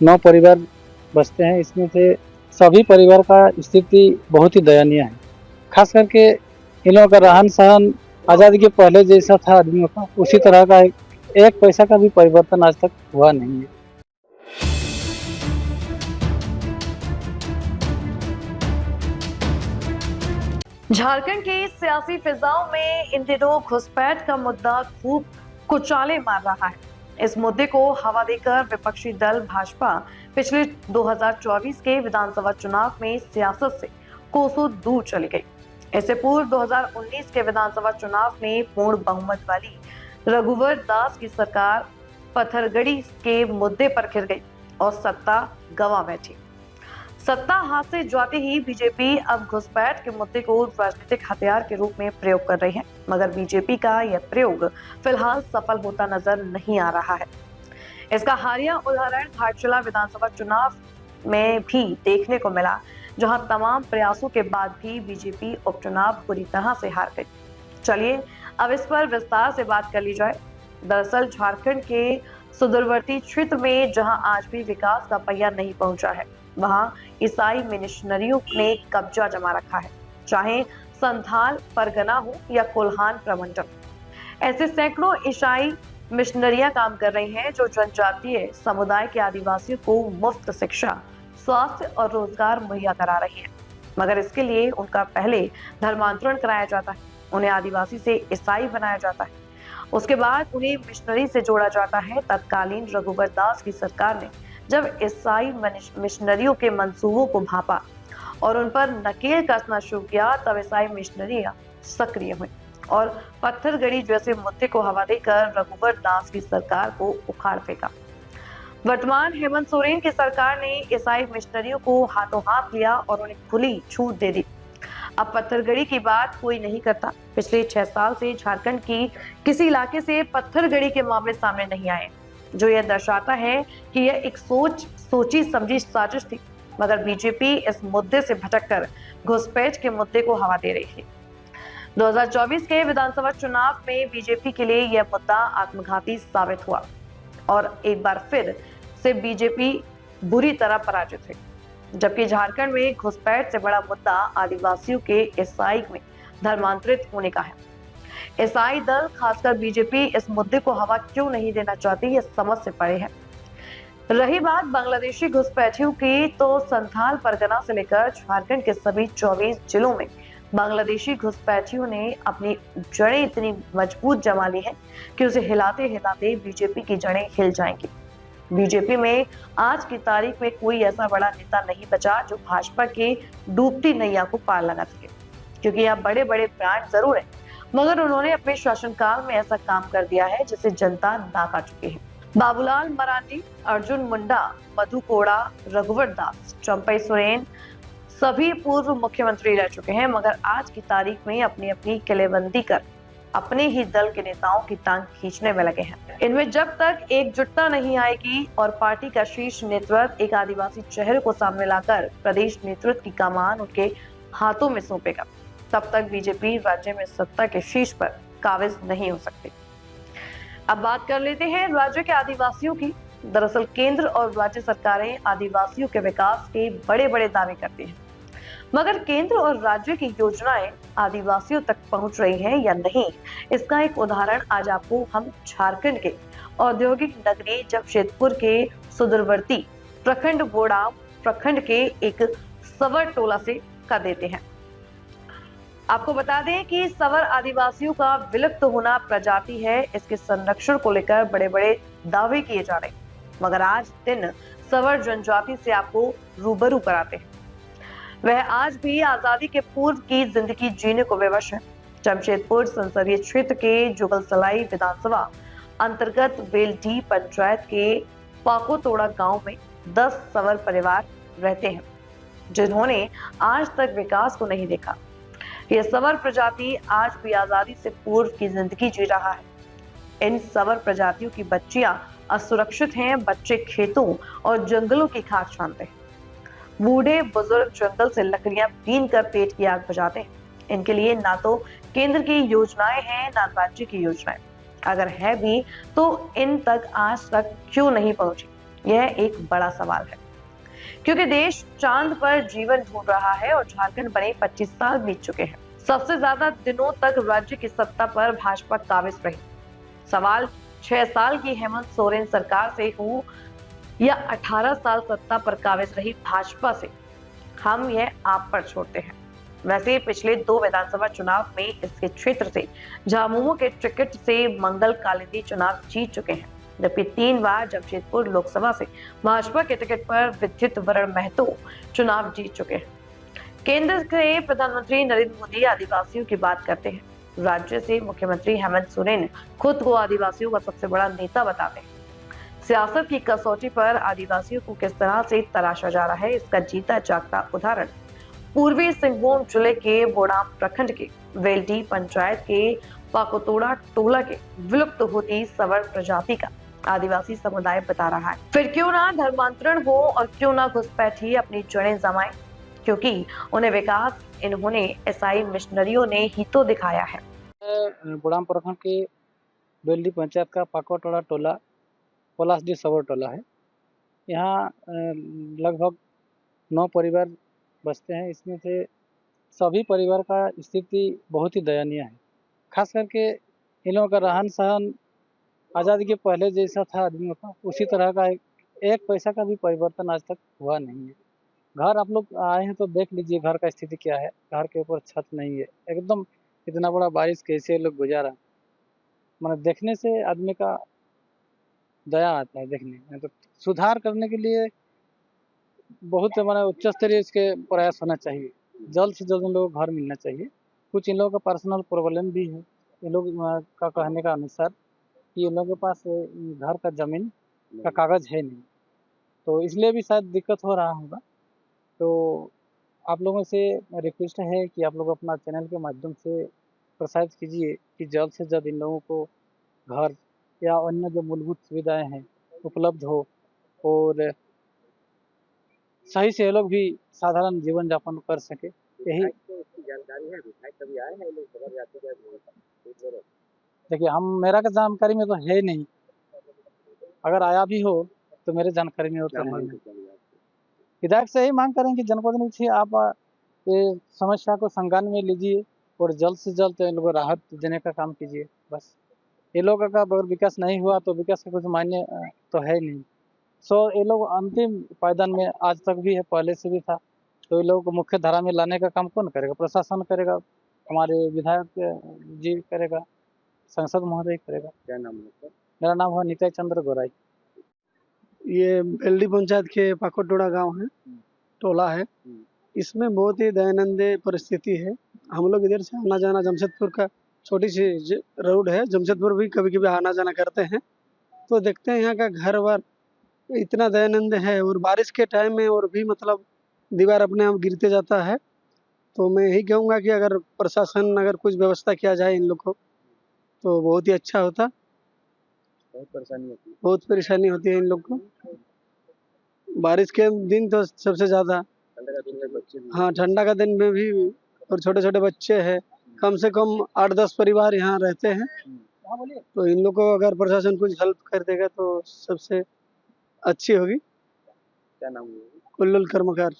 9 परिवार बसते हैं, इसमें से सभी परिवार का स्थिति बहुत ही दयनीय है। खास करके इन लोगों का रहन-सहन आज़ादी के पहले जैसा था आदमियों का, उसी तरह का है। एक पैसा का भी परिवर्तन आज तक हुआ नहीं है। झारखंड की सियासी फिजाओं में इन दिनों घुसपैठ का मुद्दा खूब कुचाले मार रहा है। इस मुद्दे को हवा देकर विपक्षी दल भाजपा पिछले 2024 के विधानसभा चुनाव में सियासत से कोसों दूर चली गई। इससे पूर्व 2019 के विधानसभा चुनाव में पूर्ण बहुमत वाली रघुवर दास की सरकार पत्थरगड़ी के मुद्दे पर घिर गई और सत्ता गंवा बैठी। सत्ता हाथ से जाते ही बीजेपी अब घुसपैठ के मुद्दे को राजनीतिक हथियार के रूप में प्रयोग कर रही है, मगर बीजेपी का यह प्रयोग फिलहाल सफल होता नजर नहीं आ रहा है। इसका हालिया उदाहरण धारचूला विधानसभा चुनाव में भी देखने को मिला, जहां तमाम प्रयासों के बाद भी बीजेपी उपचुनाव बुरी तरह से हार गई। चलिए अब इस पर विस्तार से बात कर ली जाए। दरअसल झारखंड के सुदूरवर्ती क्षेत्र में जहां आज भी विकास का पहिया नहीं पहुंचा है, वहां ईसाई मिशनरियों ने कब्जा जमा रखा है, चाहे संथाल परगना हो या कोल्हान प्रमंडल। ऐसे सैकड़ों ईसाई मिशनरियां काम कर रही हैं जो जनजातीय समुदाय के आदिवासियों को मुफ्त शिक्षा, स्वास्थ्य और रोजगार मुहैया करा रही हैं। मगर इसके लिए उनका पहले धर्मांतरण कराया जाता है, उन्हें आदिवासी से ईसाई बनाया जाता है, उसके बाद उन्हें मिशनरी से जोड़ा जाता है। तत्कालीन रघुवर दास की सरकार ने जब ईसाई मिशनरियों के मंसूबों को भांपा और उन पर नकेल कसना शुरू किया, तब ईसाई मिशनरियां सक्रिय हुई और पत्थरगड़ी जैसे मुद्दे को हवा देकर रघुवर दास की सरकार को उखाड़ फेंका। वर्तमान हेमंत सोरेन की सरकार ने ईसाई मिशनरियों को हाथों हाथ लिया और उन्हें खुली छूट दे दी। अब पत्थरगड़ी की बात कोई नहीं करता। पिछले 6 साल से झारखंड की किसी इलाके से पत्थरगड़ी के मामले सामने नहीं आए, जो यह दर्शाता है कि यह एक सोची समझी साजिश थी। मगर बीजेपी इस मुद्दे से भटककर घुसपैठ के मुद्दे को हवा दे रही थी। 2024 के विधानसभा चुनाव में बीजेपी के लिए यह मुद्दा आत्मघाती साबित हुआ और एक बार फिर से बीजेपी बुरी तरह पराजित हुई। जबकि झारखंड में घुसपैठ से बड़ा मुद्दा आदिवासियों के ईसाई में धर्मांतरित होने का है। ईसाई दल खासकर बीजेपी इस मुद्दे को हवा क्यों नहीं देना चाहती, ये समझ से परे है। रही बात बांग्लादेशी घुसपैठियों की, तो संथाल परगना से लेकर झारखंड के सभी 24 जिलों में बांग्लादेशी घुसपैठियों ने अपनी जड़ें इतनी मजबूत जमा ली है कि उसे हिलाते हिलाते बीजेपी की जड़ें हिल जाएंगी। बीजेपी में आज की तारीख में कोई ऐसा बड़ा नेता नहीं बचा जो भाजपा के डूबती नैया को पार लगा सके, क्योंकि यहाँ बड़े बड़े ब्रांड जरूर है, मगर उन्होंने अपने शासनकाल में ऐसा काम कर दिया है जिसे जनता नाका चुकी है। बाबूलाल मरांडी, अर्जुन मुंडा, मधु कोड़ा, रघुवर दास, चंपई सोरेन सभी पूर्व मुख्यमंत्री रह चुके हैं, मगर आज की तारीख में अपनी अपनी किलेबंदी कर अपने ही दल के नेताओं की टांग खींचने में लगे हैं। इनमें जब तक एकजुटता नहीं आएगी और पार्टी का शीर्ष नेतृत्व एक आदिवासी चेहरे को सामने लाकर प्रदेश नेतृत्व की कमान उनके हाथों में सौंपेगा, तब तक बीजेपी राज्य में सत्ता के शीर्ष पर काबिज नहीं हो सकती। अब बात कर लेते हैं राज्य के आदिवासियों की। दरअसल केंद्र और राज्य सरकारें आदिवासियों के विकास के बड़े बड़े दावे करती हैं, मगर केंद्र और राज्य की योजनाएं आदिवासियों तक पहुंच रही हैं या नहीं, इसका एक उदाहरण आज आपको हम झारखंड के औद्योगिक नगरी जमशेदपुर के सुदूरवर्ती प्रखंड बोड़ा प्रखंड के एक सवर टोला से का देते हैं। आपको बता दें कि सवर आदिवासियों का विलुप्त होना प्रजाति है, इसके संरक्षण को लेकर बड़े बड़े दावे किए जा रहे हैं, मगर आज दिन सवर जनजाति से आपको रूबरू कराते हैं। वह आज भी आजादी के पूर्व की जिंदगी जीने को विवश है। जमशेदपुर संसदीय क्षेत्र के जुगलसलाई विधानसभा अंतर्गत बेलडी पंचायत के पाकोतोड़ा गांव में 10 सवर परिवार रहते हैं, जिन्होंने आज तक विकास को नहीं देखा। यह सवर प्रजाति आज भी आजादी से पूर्व की जिंदगी जी रहा है। इन सवर प्रजातियों की बच्चियां असुरक्षित हैं, बच्चे खेतों और जंगलों की खाक छानते हैं। बूढ़े बुजुर्ग जंगल से लकड़ियां बीन कर पेट की आग बुझाते हैं। इनके लिए ना तो केंद्र की योजनाएं हैं, ना राज्य की योजनाएं। अगर है भी तो इन तक आज तक क्यों नहीं पहुंची? यह एक बड़ा सवाल है, क्योंकि देश चांद पर जीवन ढूंढ रहा है और झारखंड बने 25 साल बीत चुके हैं। सबसे ज्यादा दिनों तक राज्य की सत्ता पर भाजपा काबिज रही। सवाल 6 साल की हेमंत सोरेन सरकार से हो या 18 साल सत्ता पर काबिज रही भाजपा से, हम यह आप पर छोड़ते हैं। वैसे पिछले 2 विधानसभा चुनाव में इसके क्षेत्र से झामुमो के टिकट से मंगल कालिंदी चुनाव जीत चुके हैं, जबकि 3 बार जमशेदपुर लोकसभा से भाजपा के टिकट पर विद्युत वरण महतो चुनाव जीत चुके हैं। केंद्र के प्रधानमंत्री नरेंद्र मोदी आदिवासियों की बात करते हैं। राज्य से मुख्यमंत्री हेमंत सोरेन खुद को आदिवासियों का सबसे बड़ा नेता बताते हैं। सियासत की कसौटी पर आदिवासियों को किस तरह से तराशा जा रहा है, इसका जीता जागता उदाहरण पूर्वी सिंहभूम जिले के बोड़ाम प्रखंड के वेल्टी पंचायत के पाकोतोड़ा टोला के विलुप्त होती सवर प्रजाति का आदिवासी समुदाय बता रहा है। फिर क्यों ना धर्मांतरण हो और क्यों ना घुसपैठी अपनी जड़ें जमाए, क्योंकि उन्हें विकास इन्होंने ईसाई मिशनरियों ने ही तो दिखाया है। बोड़ाम प्रखंड के बेल्डी पंचायत का पाकोटोड़ा टोला पलासडी सवर टोला है। यहाँ लगभग 9 परिवार बसते हैं। इसमें से सभी परिवार का स्थिति बहुत ही दयनीय है। खास करके इन लोगों का रहन सहन आज़ादी के पहले जैसा था आदमियों का, उसी तरह का एक पैसा का भी परिवर्तन आज तक हुआ नहीं है। घर आप लोग आए हैं तो देख लीजिए घर का स्थिति क्या है। घर के ऊपर छत नहीं है, एकदम इतना बड़ा बारिश कैसे लोग गुजारा, मतलब देखने से आदमी का दया आता है देखने में। तो सुधार करने के लिए बहुत उच्च स्तरीय इसके प्रयास होना चाहिए। जल्द से जल्द इन लोगों को घर मिलना चाहिए। कुछ इन लोगों का पर्सनल प्रॉब्लम भी है। इन लोग का कहने का अनुसार कि इन लोगों के पास घर का ज़मीन का कागज़ है नहीं, तो इसलिए भी शायद दिक्कत हो रहा होगा। तो आप लोगों से रिक्वेस्ट है कि आप लोग अपना चैनल के माध्यम से प्रसारित कीजिए कि जल्द से जल्द इन लोगों को घर या अन्य जो मूलभूत सुविधाएं हैं उपलब्ध हो और सही से ये लोग भी साधारण जीवन यापन कर सके। यही जानकारी है। विधायक कभी आए हैं लोग खबर जाते हैं? देखिए, मेरा का जानकारी में तो है नहीं। अगर आया भी हो तो मेरे जानकारी में होता है नहीं। विधायक से यही मांग करें कि जनपद मुखी आप ये समस्या को संज्ञान में लीजिए और जल्द से जल्द इन लोगों को राहत देने का काम कीजिए। बस ये लोगों का अगर विकास नहीं हुआ तो विकास का कुछ मायने तो है नहीं। ये लोग अंतिम पायदान में आज तक भी है, पहले से भी था। तो ये लोगों को मुख्य धारा में लाने का काम कौन करेगा? प्रशासन करेगा, हमारे विधायक जी करेगा, सांसद महोदय करेगा। क्या नाम है? मेरा नाम है नित्य चंद्र गोराई। ये बेल्डी पंचायत के पाकोटोड़ा गांव है, टोला है। इसमें बहुत ही दयनीय परिस्थिति है। हम लोग इधर से आना जाना, जमशेदपुर का छोटी सी रोड है, जमशेदपुर भी कभी कभी आना जाना करते हैं, तो देखते हैं यहाँ का घर बार इतना दयनीय है। और बारिश के टाइम में और भी मतलब दीवार अपने आप गिरते जाता है। तो मैं यही कहूँगा कि अगर प्रशासन अगर कुछ व्यवस्था किया जाए इन लोग को तो बहुत ही अच्छा होता। बहुत परेशानी होती है इन लोग को। बारिश के दिन तो सबसे ज़्यादा, हाँ ठंडा का दिन में भी, और छोटे छोटे बच्चे हैं। कम से कम 8-10 परिवार यहाँ रहते हैं। तो इन लोग को अगर प्रशासन कुछ हेल्प कर देगा तो सबसे अच्छी होगी। क्या नाम है? कुल्लुल कर्मकार।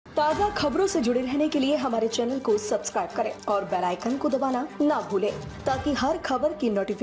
ताज़ा खबरों से जुड़े रहने के लिए हमारे चैनल को सब्सक्राइब करें और बेल आइकन को दबाना ना भूलें, ताकि हर खबर की नोटिफिकेशन